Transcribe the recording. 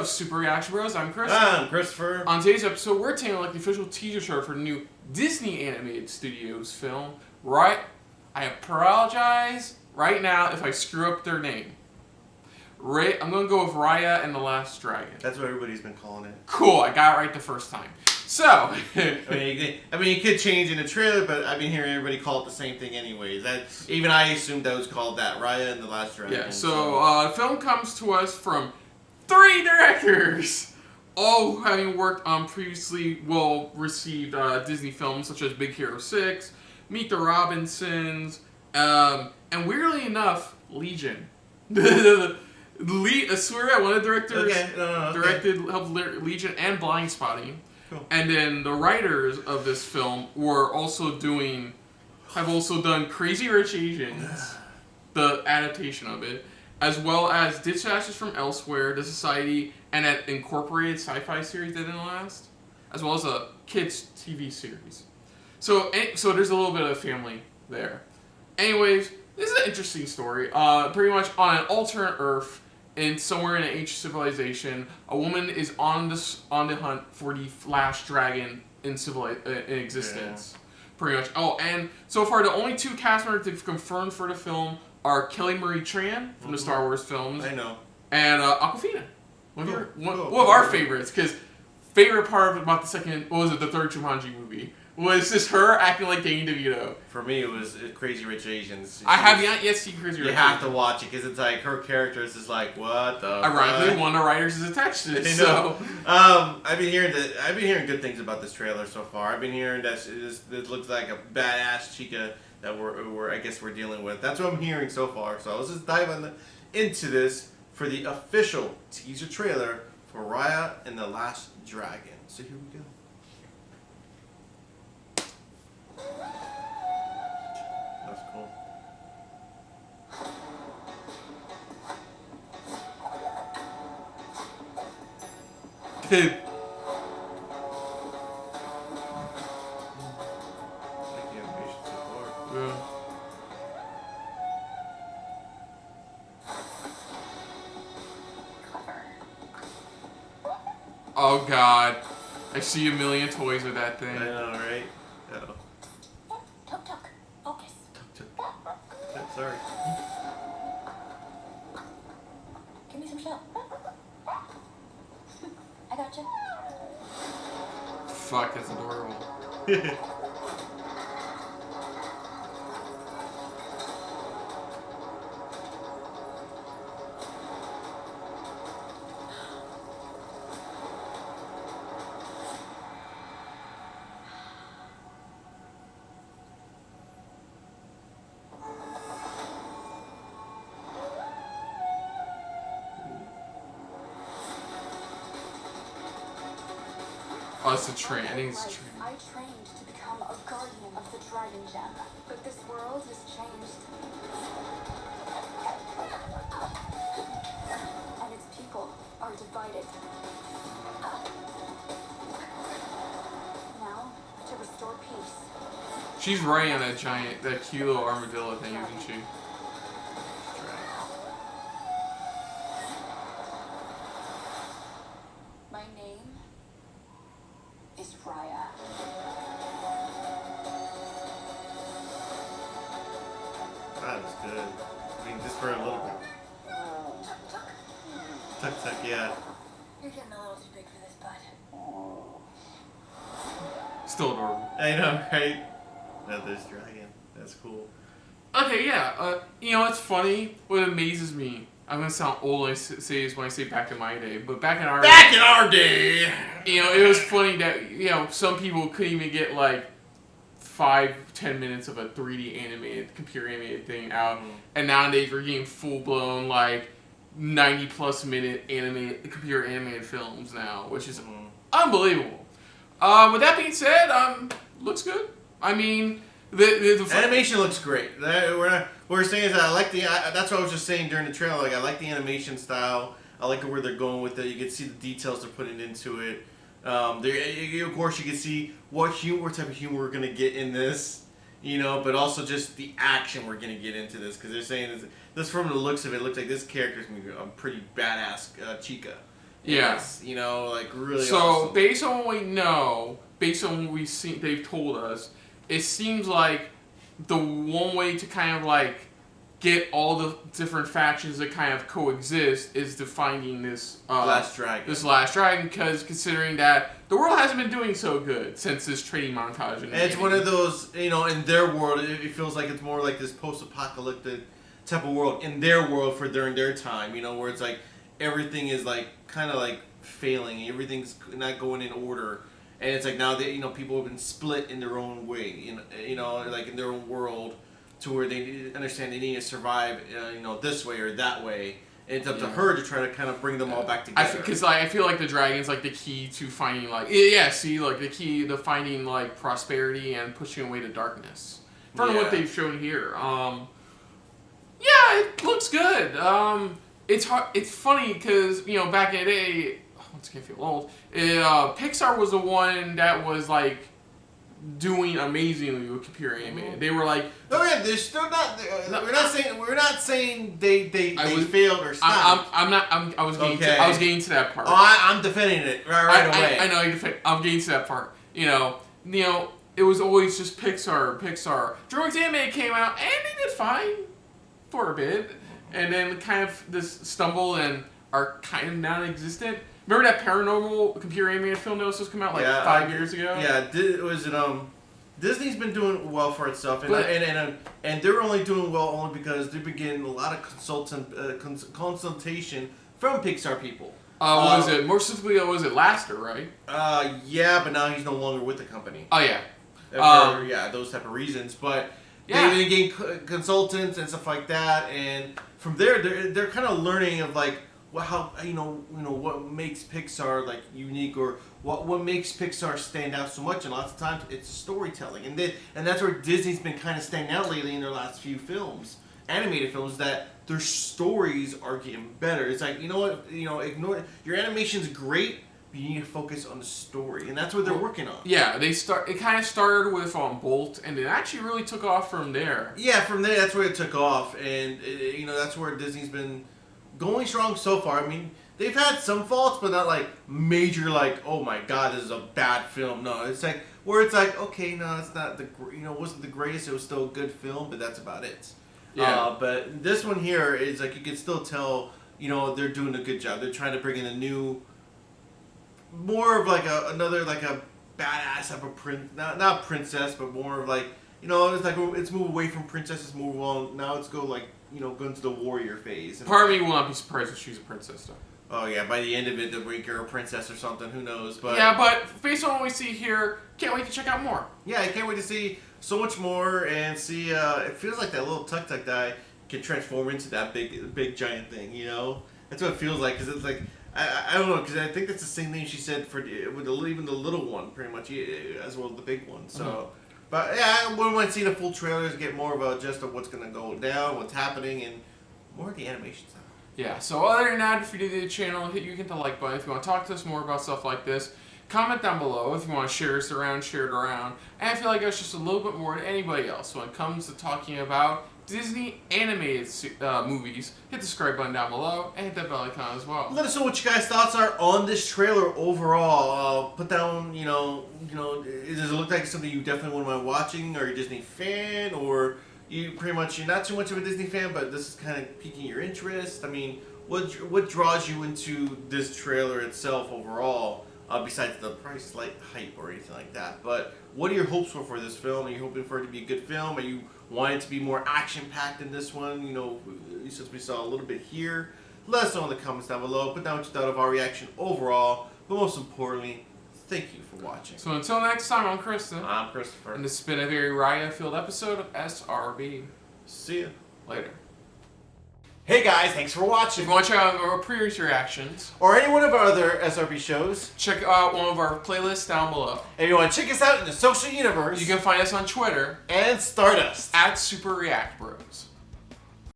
of Super Reaction Bros. I'm Chris. I'm Christopher. On today's episode, we're taking a look at the official teaser trailer for the new Disney Animated Studios film. Right, I apologize right now if I screw up their name. I'm going to go with Raya and the Last Dragon. That's what everybody's been calling it. Cool, I got it right the first time. So, I mean, you could change in the trailer, but I've been hearing everybody call it the same thing anyways. Even I assumed that was called that, Raya and the Last Dragon. Yeah, so the film comes to us from 3 directors, all having worked on previously well-received Disney films such as Big Hero 6, Meet the Robinsons, and weirdly enough, Legion. I swear, one of the directors helped Legion and Blind Spotting. Cool. And then the writers of this film have also done Crazy Rich Asians, the adaptation of it, as well as Dispatches from Elsewhere, The Society, and an incorporated sci-fi series that didn't last, as well as a kids TV series. So there's a little bit of family there. Anyways, this is an interesting story. Pretty much on an alternate Earth, somewhere in an ancient civilization, a woman is on the hunt for the last dragon in existence. Yeah. Pretty much. Oh, and so far the only 2 cast members they've confirmed for the film are Kelly Marie Tran from the Star Wars films. I know. And Awkwafina. One of our favorites, because favorite part about the third Jumanji movie was just her acting like Danny DeVito. For me, it was Crazy Rich Asians. I have not yet seen Crazy Rich Asians. You have to watch it, because it's like, her character is just like, what the Ironically, fuck? one of the writers is attached to it, so... I've been hearing good things about this trailer so far. I've been hearing that it looks like a badass chica that we're dealing with. That's what I'm hearing so far. So let's just dive into this for the official teaser trailer for Raya and the Last Dragon. So here we go. That's cool. Yeah. Oh god. I see a million toys with that thing. I know, right? Oh. Tuk tuk. Focus. Oh, sorry. Give me some shell. I gotcha. Fuck, that's adorable. Oh, it's a train. I think it's a train. I trained to become a guardian of the Dragon Gem, but this world has changed. And its people are divided. Now, to restore peace. She's riding on that cute little armadillo thing, isn't she? My name is Raya. That was good. I mean, just for a little bit. Tuck, yeah. You're getting a little too big for this, bud. Still adorable. I know, right? Another dragon. That's cool. Okay, yeah. It's funny. What amazes me, I'm gonna sound old when I say this when I say back in my day, but back in our day, it was funny that some people couldn't even get like 5-10 minutes of a 3D animated, computer animated thing out, and nowadays we're getting full blown like 90+ minute computer animated films now, which is unbelievable. With that being said, looks good. I mean, the animation looks great. What we're saying is that I like that's what I was just saying during the trailer. Like, I like the animation style. I like where they're going with it. You can see the details they're putting into it. Of course, you can see what type of humor we're gonna get in this, but also just the action we're gonna get into this, because they're saying this from the looks of it, looks like this character's gonna be a pretty badass chica. Yeah. It's, you know, like really. So awesome. based on what we know, based on what we've seen, they've told us, it seems like the one way to kind of like get all the different factions that kind of coexist is to finding this Last Dragon. This Last Dragon, because considering that the world hasn't been doing so good since this training montage. And it's one of those, you know, in their world, it feels like it's more like this post-apocalyptic type of world in their world for during their time, you know, where it's like everything is like kind of like failing, everything's not going in order, and it's like now that, you know, people have been split in their own way, you know, like in their own world, to where they understand they need to survive, you know, this way or that way. And it's up to her to try to kind of bring them all back together. Because I feel like the dragon's like the key to finding like the key to finding like prosperity and pushing away the darkness. From what they've shown here, it looks good. It's hard. It's funny because, you know, back in the day, once again I feel old. Pixar was the one that was like doing amazingly with computer animated. They were like, oh yeah, they're still not. We're not saying they failed or stopped. I was getting to that part. Oh, I'm defending it right away. I know I'm getting to that part. You know, it was always just Pixar. DreamWorks Animated came out and they did fine for a bit, and then kind of this stumble and are kind of non-existent. Remember that paranormal computer animated film that was supposed to come out like 5 years ago? Yeah, Disney's been doing well for itself, and they're only doing well only because they've been getting a lot of consultation from Pixar people. Was it more specifically? Was it Laster, right? Yeah, but now he's no longer with the company. Oh yeah. Those type of reasons, but they've been getting consultants and stuff like that, and from there they're kind of learning of like, well, how what makes Pixar like unique, or what makes Pixar stand out so much. And lots of times it's storytelling, and that's where Disney's been kind of standing out lately in their last few films, animated films, that their stories are getting better. It's like, ignore your animation's great, but you need to focus on the story, and that's what they're working on. Yeah, it kind of started with Bolt, and it actually really took off from there. Yeah, from there that's where it took off, and that's where Disney's been going strong so far. I mean, they've had some faults, but not like major, like, oh my god, this is a bad film. No, it's like where it's like, okay, no, it's not wasn't the greatest. It was still a good film, but that's about it. Yeah. But this one here is like, you can still tell, they're doing a good job. They're trying to bring in a new, more of like another like a badass type of not princess, but more of like, it's like it's moved away from princesses, move on. Now it's go into the warrior phase. Part of me will not be surprised if she's a princess, though. Oh yeah, by the end of it, they'll make her a princess or something. Who knows? But yeah, but based on what we see here, can't wait to check out more. Yeah, I can't wait to see so much more and see. It feels like that little Tuk Tuk guy can transform into that big giant thing. That's what it feels like, because it's like, I don't know, because I think that's the same thing she said for with even the little one, pretty much, as well as the big one. So. But yeah, I wouldn't want to see the full trailers, get more of a gist of what's going to go down, what's happening, and more of the animation stuff. Yeah, so other than that, if you're new to the channel, you hit the like button. If you want to talk to us more about stuff like this, comment down below. If you want to share it around. And I feel like that's just a little bit more than anybody else when it comes to talking about Disney animated movies. Hit the subscribe button down below and hit that bell icon as well. Let us know what you guys' thoughts are on this trailer overall. Put down, does it look like something you definitely wouldn't mind watching? Are you a Disney fan, or you're not too much of a Disney fan, but this is kind of piquing your interest? I mean, what draws you into this trailer itself overall, besides the price light hype or anything like that? But what are your hopes for this film? Are you hoping for it to be a good film? Are you wanting it to be more action-packed in this one? Since we saw a little bit here. Let us know in the comments down below. Put down what you thought of our reaction overall. But most importantly, thank you for watching. So until next time, I'm Kristen. I'm Christopher. And this has been a very Raya-filled episode of SRB. See ya. Later. Hey guys, thanks for watching. If you want to check out our previous reactions, or any one of our other SRB shows, check out one of our playlists down below. If you want to check us out in the social universe, you can find us on Twitter and Stardust @SuperReactBros.